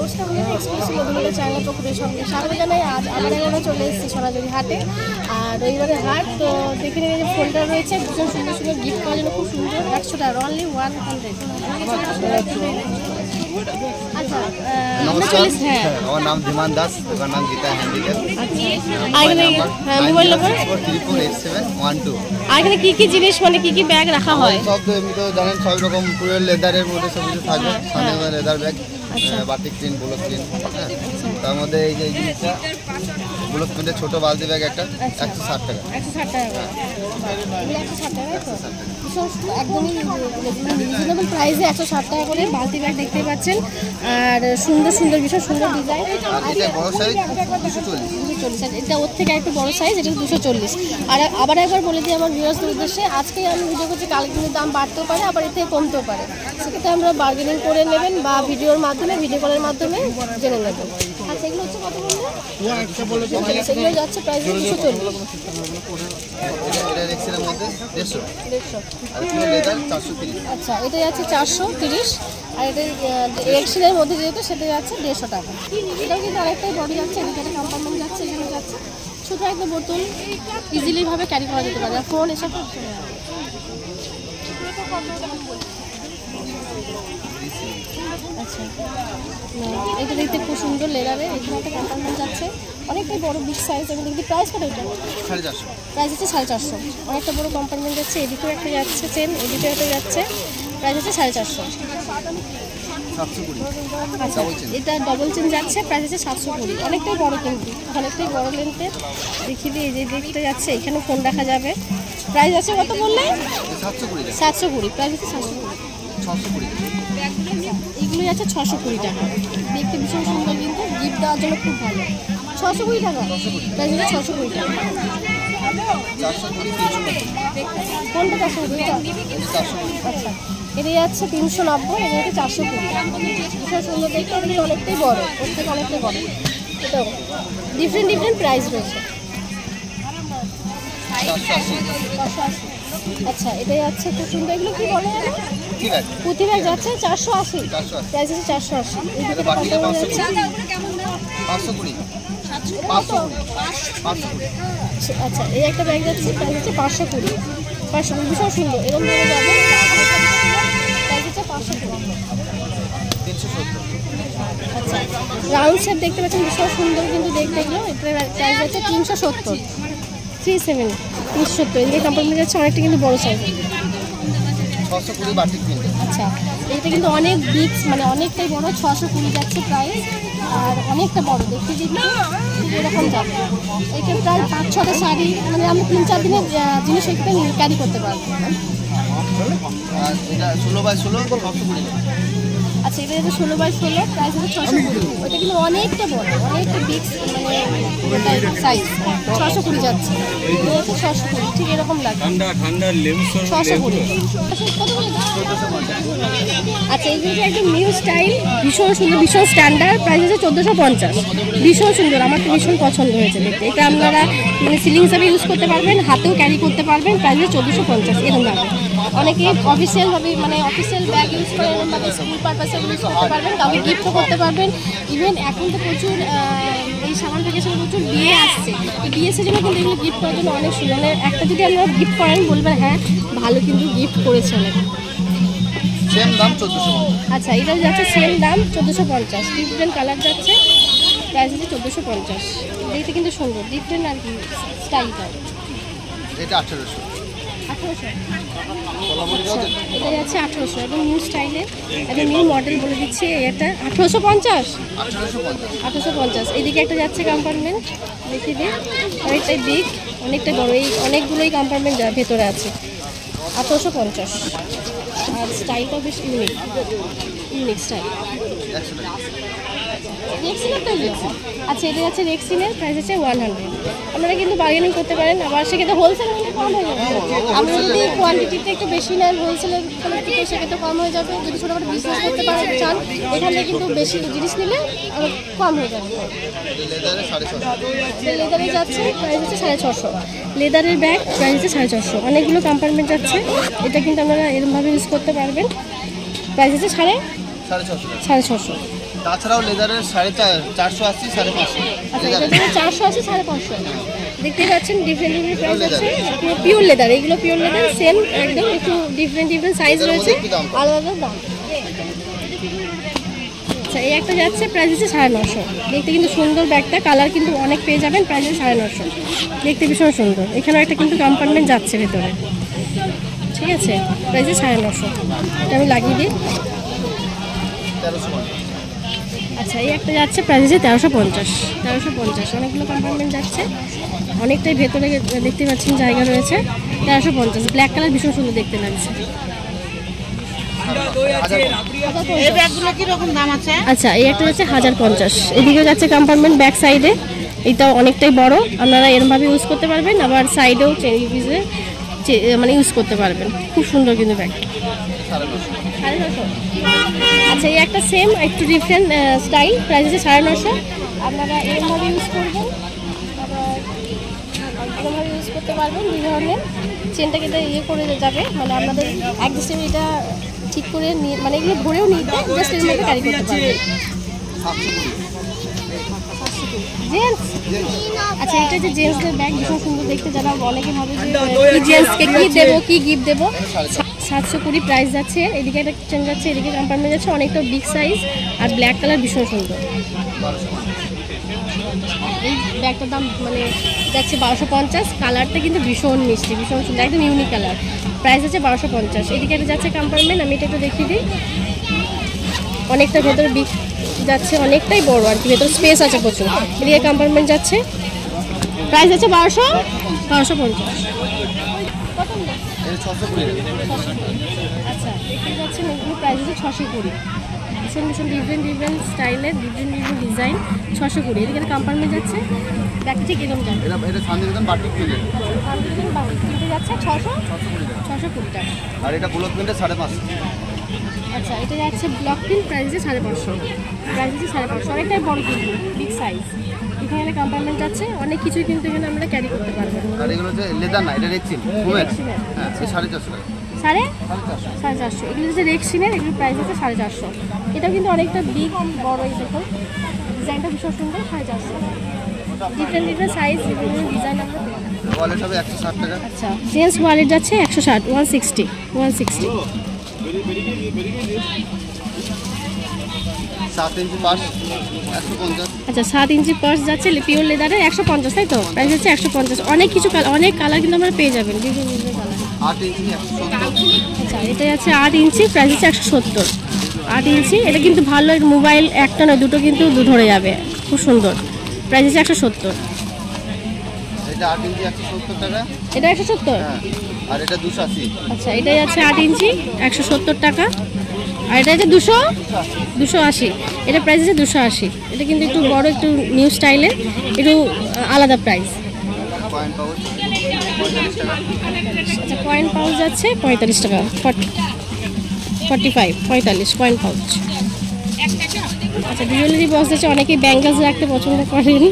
নমস্কার বন্ধুরা, এক্সক্লুসিভ মধুমিতা চ্যানেলের পক্ষ থেকে সঙ্গে স্বাগত জানাই। আজ আবার আমরা চলে এসেছি সোনাঝুরি হাটে, আর রবিবারের হাট। তো দেখে নিয়ে যে ফোনটা রয়েছে ভীষণ সুন্দর সুন্দর গিফট করার জন্য, খুব সুন্দর। 100 টাকা, অনলি 100। আচ্ছা, আমার নাম ধীমান দাস, দোকান নাম গীতা হ্যান্ডিক্যাপ। মোবাইল নম্বর 348712। আর এখানে কি কি জিনিস, মানে কি কি ব্যাগ রাখা হয়? সব তো এমনি তো জানেন, সব রকম পুরো লেদারের মধ্যে সব কিছু থাকবে। সামনে leather bag, batik print, block print, তার মধ্যে এই যে জিনিসটা ব্লক প্রিন্টের ছোট বালতি ব্যাগ একটা 160 টাকা। 160 টাকা, এগুলো 160 টাকা, একদমই রিজনেবল প্রাইসে 160 টাকা করে বালতি ব্যাগ দেখতে পাচ্ছেন। আর সুন্দর সুন্দর, ভীষণ সুন্দর ডিজাইন। এটা বড় সাইজ 240। এটা ওর থেকে একটু বড় সাইজ, এটা 240। আর আবার একবার বলে দিই আমার ভিউয়ার্সদের উদ্দেশ্যে, আজকে আমি ভিডিও করছি, কালকে কিন্তু দাম বাড়তেও পারে, আবার এর থেকে কমতেও পারে। সেক্ষেত্রে আমরা বার্গেনিং করে নেবেন বা ভিডিওর মাধ্যমে, ভিডিও কলের মাধ্যমে জেনে নেবেন। আচ্ছা, এগুলো হচ্ছে কত বললেন? সেগুলো যাচ্ছে প্রাইস 240। আচ্ছা, এটা যাচ্ছে 430। আর এটা এক্সেলের মধ্যে যেহেতু, সেটা যাচ্ছে 150 টাকা। এটাও কিন্তু অনেকটাই বড় যাচ্ছে, এদিকে কম্পার্টমেন্ট যাচ্ছে, এখানে যাচ্ছে ছোটো একটা বোতল, ইজিলিভাবে ক্যারি করা যেতে পারে। আর ফোন এসব আচ্ছা, এটা দেখতে খুব সুন্দর লেদারের। এখানে একটা কম্পার্টমেন্ট যাচ্ছে, অনেকটাই বড়, বিগ সাইজ। এবং দেখি প্রাইস কত? এটা 450। প্রাইস হচ্ছে 450। অনেকটা বড় কম্পার্টমেন্ট যাচ্ছে, এদিকেও একটা যাচ্ছে চেন, এদিকেও একটা যাচ্ছে। প্রাইস হচ্ছে 450। আচ্ছা, এটা ডবল চেন যাচ্ছে, প্রাইস হচ্ছে 720। অনেকটাই বড়, কিন্তু অনেকটাই বড় লেন্থের। দেখিয়ে দিই, এই যে দিকটা যাচ্ছে, এখানে ফোন রাখা যাবে। প্রাইস আছে কত বললেন? 720। প্রাইস হচ্ছে 720। এগুলো যাচ্ছে 620 টাকা। দেখতে ভীষণ সুন্দর, কিন্তু গিফট দেওয়ার জন্য খুব ভালো। 620 টাকা, প্রাইস হচ্ছে 620 টাকা। কোনটা 420? আচ্ছা, এটা যাচ্ছে 390, এটা হচ্ছে 420। ভীষণ সুন্দর দেখতে, এটা অনেকটাই বড়, ওর থেকে অনেকটাই বড়। এটাও ডিফারেন্ট ডিফারেন্ট প্রাইস রয়েছে। 480। আচ্ছা, এটা যাচ্ছে খুব সুন্দর। এগুলো কি বলে? পুঁথি ব্যাগ যাচ্ছে 480। প্রাইস হচ্ছে 480। এইদিকে কম্পার্টমেন্ট যাচ্ছে 520। আচ্ছা, এই একটা ব্যাগ যাচ্ছে, প্রাইস হচ্ছে 520। 520 ভীষণ সুন্দর, এরকম ভাবে যাবে। প্রাইস হচ্ছে 520। 370। আচ্ছা, রাউন্ড শেপ দেখতে পাচ্ছেন, ভীষণ সুন্দর কিন্তু দেখতে। এগুলো এটার প্রাইস হচ্ছে 370। 370। এদিকে কম্পার্টমেন্ট যাচ্ছে, অনেকটা কিন্তু বড় সাইজ। 620 batik print. আচ্ছা, এটা কিন্তু অনেক বিগ, মানে অনেকটাই বড়। 620 যাচ্ছে প্রাইস, আর অনেকটা বড় দেখতে, কিন্তু এরকম যাবে। এটা প্রায় 5-6টা শাড়ি, মানে আমি 3-4 দিনের জিনিস এখানে ক্যারি করতে পারবো। আর এটা 16x16 620। আচ্ছা, এটা হচ্ছে 16x16, প্রাইস হচ্ছে 620। ওটা কিন্তু অনেকটা বড়, অনেকটা বিগ, মানে সাইজ। 620 যাচ্ছে, এটা হচ্ছে 620। ঠিক এরকম লাগে, ঠান্ডা লেবু 620। আচ্ছা, এই কিন্তু একদম নিউ স্টাইল, ভীষণ সুন্দর, ভীষণ স্ট্যান্ডার্ড। প্রাইস হচ্ছে 1450। ভীষণ সুন্দর, আমার তো ভীষণ পছন্দ হয়েছে দেখতে। এটা আপনারা মানে সিলিং হিসাবে ইউজ করতে পারবেন, হাতেও ক্যারি করতে পারবেন। প্রাইস হচ্ছে 1450। এরকম ভাবে অনেকে অফিসিয়ালভাবে, মানে অফিসিয়াল ব্যাগ ইউজ করে, এরকমভাবে স্কুল পারপাসে ইউজ করতে পারবেন, কাউকে গিফটও করতে পারবেন। ইভেন এখন তো প্রচুর এই সামান থেকে প্রচুর বিয়ে আসছে, এই বিয়ে সিজনে কিন্তু এগুলো গিফট করার জন্য অনেক সুন্দর। মানে একটা যদি আপনারা গিফট করেন, বলবেন হ্যাঁ ভালো, কিন্তু গিফট করেছে অনেক। সেম দাম 1450। আচ্ছা, এটাও যাচ্ছে সেম দাম 1450। ডিফারেন্ট কালার যাচ্ছে, প্রাইস হচ্ছে 1450। দেখতে কিন্তু সুন্দর, ডিফারেন্ট আর কি স্টাইলটা। এটা 1800। 1800। এটা যাচ্ছে 1800, একদম নিউ স্টাইলের, একদম নিউ মডেল বলে দিচ্ছি। এটা 1850। 1850। এইদিকে একটা যাচ্ছে কম্পার্টমেন্ট, দেখে দিন, অনেকটাই বিগ, অনেকটা বড়। এই অনেকগুলোই কম্পার্টমেন্ট ভেতরে আছে। 1850। আর স্টাইলটাও বেশ ইউনিক স্টাইল। আচ্ছা, এটা যাচ্ছে রেক্সিনের, প্রাইস হচ্ছে 100। আপনারা কিন্তু বার্গেনিং করতে পারেন, আবার সেক্ষেত্রে হোলসেল হলে কম হয়ে যাবে। আপনারা যদি কোয়ান্টিটিতে একটু বেশি নেন, হোলসেলের সেক্ষেত্রে কম হয়ে যাবে। যদি ছোটোখাটো বিজনেস করতে পারেন চান, এখানে কিন্তু বেশি জিনিস নিলে কম হয়ে যাবে। লেদারে যাচ্ছে, প্রাইস হচ্ছে 650। লেদারের ব্যাগ প্রাইস হচ্ছে 450। অনেকগুলো কম্পার্টমেন্ট যাচ্ছে, এটা কিন্তু আপনারা এরকমভাবে ইউজ করতে পারবেন। প্রাইস হচ্ছে 650। তাছাড়াও লেদারের 480, 550। আচ্ছা এটা হচ্ছে 480, 550। দেখতে পাচ্ছেন ডিফারেন্ট প্রাইস আছে, পিওর লেদার, এগুলো পিওর লেদার সেম একদম, একটু ডিফারেন্ট সাইজ রয়েছে, আলাদা দাম। আচ্ছা এই একটা যাচ্ছে প্রাইস হচ্ছে 950। দেখতে কিন্তু সুন্দর ব্যাগটা, কালার কিন্তু অনেক পেয়ে যাবেন, প্রাইস হচ্ছে 950। দেখতে ভীষণ সুন্দর। এখানেও একটা কিন্তু কম্পার্টমেন্ট যাচ্ছে ভেতরে, ঠিক আছে, প্রাইস 950। এটা আমি লাগিয়ে দিই। আচ্ছা এই একটা যাচ্ছে প্রাইস হচ্ছে 1350। 1350 অনেকগুলো কম্পার্টমেন্ট যাচ্ছে, অনেকটাই ভেতরে দেখতে পাচ্ছেন জায়গা রয়েছে। 1350 ব্ল্যাক কালার, ভীষণ সুন্দর দেখতে লাগছে। এই ব্যাগগুলো কি রকম দাম আছে? আচ্ছা এই একটা যাচ্ছে 1050। এদিকে যাচ্ছে কম্পার্টমেন্ট ব্যাক সাইডে, এইটাও অনেকটাই বড়, আপনারা এরমভাবে ইউজ করতে পারবেন, আবার সাইডেও পিসে মানে ইউজ করতে পারবেন। খুব সুন্দর কিন্তু ব্যাগ। 950। আচ্ছা এই একটা সেম একটু ডিফারেন্ট স্টাইল, প্রাইস হচ্ছে 950। আপনারা এরমভাবে ইউজ করবেন, আবার এরমভাবে ইউজ করতে পারবেন। দুই ধরনের চেনটাকে এটা ইয়ে করে যাবে, মানে আপনাদের অ্যাডজাস্টেবল, এটা ঠিক করে নিয়ে মানে এগুলো ভরেও নিতে জাস্ট এর মধ্যে ক্যারি করতে পারবেন। জেন্টস, আচ্ছা এটা যে জেন্টসদের ব্যাগ, ভীষণ সুন্দর দেখতে, যারা অনেকে ভাবে যে কি জেন্টসকে কি দেবো, কি গিফট দেবো। 720 প্রাইস যাচ্ছে। এদিকে একটা চেন যাচ্ছে, এদিকে কম্পার্টমেন্ট যাচ্ছে, অনেকটা বিগ সাইজ আর ব্ল্যাক কালার, ভীষণ সুন্দর। এই ব্যাগটার দাম মানে যাচ্ছে 1250। কালারটা কিন্তু ভীষণ মিষ্টি, ভীষণ সুন্দর, একদম ইউনিক কালার। প্রাইস আছে 1250। এদিকে একটা যাচ্ছে কম্পার্টমেন্ট, আমি এটা একটু দেখিয়ে দিই। অনেকটা ভেতরে বিগ যাচ্ছে, অনেকটাই বড় আর কি, ভেতর স্পেস আছে প্রচুর। এদিকে কম্পার্টমেন্ট যাচ্ছে, প্রাইস আছে 1250। আচ্ছা এখানে যাচ্ছে এগুলো প্রাইস আছে 620। ভীষণ ভীষণ ডিফারেন্ট স্টাইলের, ডিফারেন্ট ডিজাইন, 620। এদিকে কম্পার্টমেন্ট যাচ্ছে, ব্যাগটা ঠিক এরকম যাবে। এটা শান্তিনিকেতন বাটিক প্রিন্টের, এটা যাচ্ছে 620 টাকা। আর এটা ব্লক প্রিন্টের 550। আচ্ছা এটা যাচ্ছে ব্লক প্রিন্ট, প্রাইস আছে 550। প্রাইস আছে 550, অনেকটাই বড় কিন্তু বিগ সাইজ। এখানে কম্পার্টমেন্ট যাচ্ছে, অনেক কিছুই কিন্তু এখানে আমরা ক্যারি করতে পারবো। আর এগুলো হচ্ছে লেদার না, এটা রেক্সিন ফুমের। হ্যাঁ 450 টাকা। 450। এগুলো হচ্ছে রেক্সিনের, এগুলোর প্রাইস আছে 450। এটাও কিন্তু অনেকটা বিগ বড়, এই দেখুন ডিজাইনটা ভীষণ সুন্দর। 450 ডিফারেন্ট সাইজ, ডিফারেন্ট ডিজাইন আমরা পেয়ে যাবো। ওয়ালেট হবে 160 টাকা। আচ্ছা জেন্টস ওয়ালেট যাচ্ছে 160, 160। 7 ইঞ্চি পার্স 150। আচ্ছা 7 ইঞ্চি পার্স যাচ্ছে পিওর লেদারের 150, তাই তো? প্রাইস হচ্ছে 150। অনেক কিছু অনেক কালার কিন্তু আপনারা পেয়ে যাবেন, বিভিন্ন কালার। 8 ইঞ্চি 170। আচ্ছা এটা যাচ্ছে 8 ইঞ্চি, প্রাইস হচ্ছে 170। 8 ইঞ্চি, এটা কিন্তু ভালো, মোবাইল একটা নয় দুটো কিন্তু ধরে যাবে, খুব সুন্দর। প্রাইস হচ্ছে 170। এটা 8 ইঞ্চি 170 টাকা। এটা 170। হ্যাঁ আর এটা 280। আচ্ছা এটা যাচ্ছে 8 ইঞ্চি 170 টাকা, আর এটা হচ্ছে 280। এটা প্রাইস আছে 280। এটা কিন্তু একটু বড়, একটু নিউ স্টাইলের, একটু আলাদা প্রাইস। কয়েন পাউচ 45 টাকা। আচ্ছা কয়েন পাউচ যাচ্ছে 45 টাকা, 45 কয়েন পাউচ। আচ্ছা জুয়েলারি বক্স আছে, অনেকেই ব্যাঙ্গলস রাখতে পছন্দ করেন।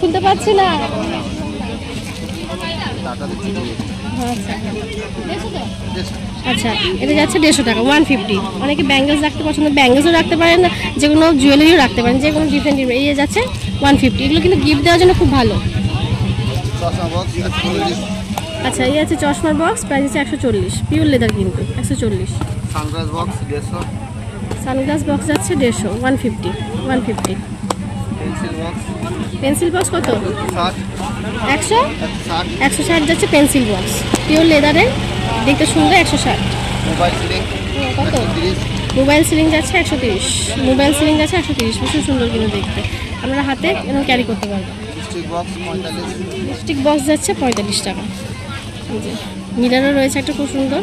খুলতে পারছি না। আচ্ছা এটা যাচ্ছে 150 টাকা, 150। অনেকে ব্যাঙ্গলস রাখতে পছন্দ, ব্যাঙ্গলসও রাখতে পারেন, যে কোনো জুয়েলারিও রাখতে পারেন, যে কোনো ডিফারেন্ট। এই যাচ্ছে 150। এগুলো কিন্তু গিফট দেওয়ার জন্য খুব ভালো। আচ্ছা এই আছে চশমার বক্স, প্রাইস আছে 140, পিওর লেদার কিন্তু 140। Sunglass box 150। সানগ্লাস বক্স যাচ্ছে 150, 150। পেন্সিল বক্স কত? 160 যাচ্ছে পেন্সিল বক্স, পিওর লেদারের, দেখতে সুন্দর। 160। কত? মোবাইল সিলিং যাচ্ছে 130। মোবাইল সিলিং যাচ্ছে 130, ভীষণ সুন্দর কিন্তু দেখতে, আপনারা হাতে এরকম ক্যারি করতে পারবেন। স্টিক বক্স যাচ্ছে 45 টাকা। মিরারও রয়েছে একটা খুব সুন্দর।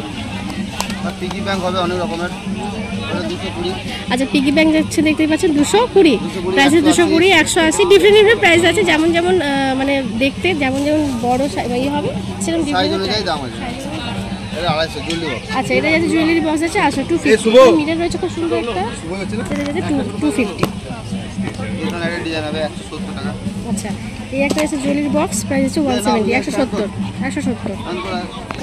পিগি ব্যাংক হবে অনেক রকমের, 220। আচ্ছা পিগি ব্যাংক যাচ্ছে, দেখতেই পাচ্ছেন 220। প্রাইস 220, 180। ডিফারেন্ট প্রাইস আছে, যেমন মানে দেখতে যেমন বড় ইয়ে হবে সেরকম ডিফারেন্ট দাম আছে। এটা 250 জুয়েলারি বক্স। আচ্ছা এটা যাচ্ছে জুয়েলারি বক্স আছে 250। মিরার রয়েছে খুব সুন্দর একটা, সেটা যাচ্ছে 250। এখানে একটা ডিজাইন হবে 170 টাকা। আচ্ছা এই একটা আছে জুয়েলারি বক্স, প্রাইস হচ্ছে 170, 170।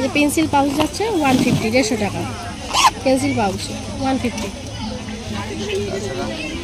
এই পেন্সিল পাউচ যাচ্ছে 150, 150 টাকা। Pencil pouch 150। তাছাড়া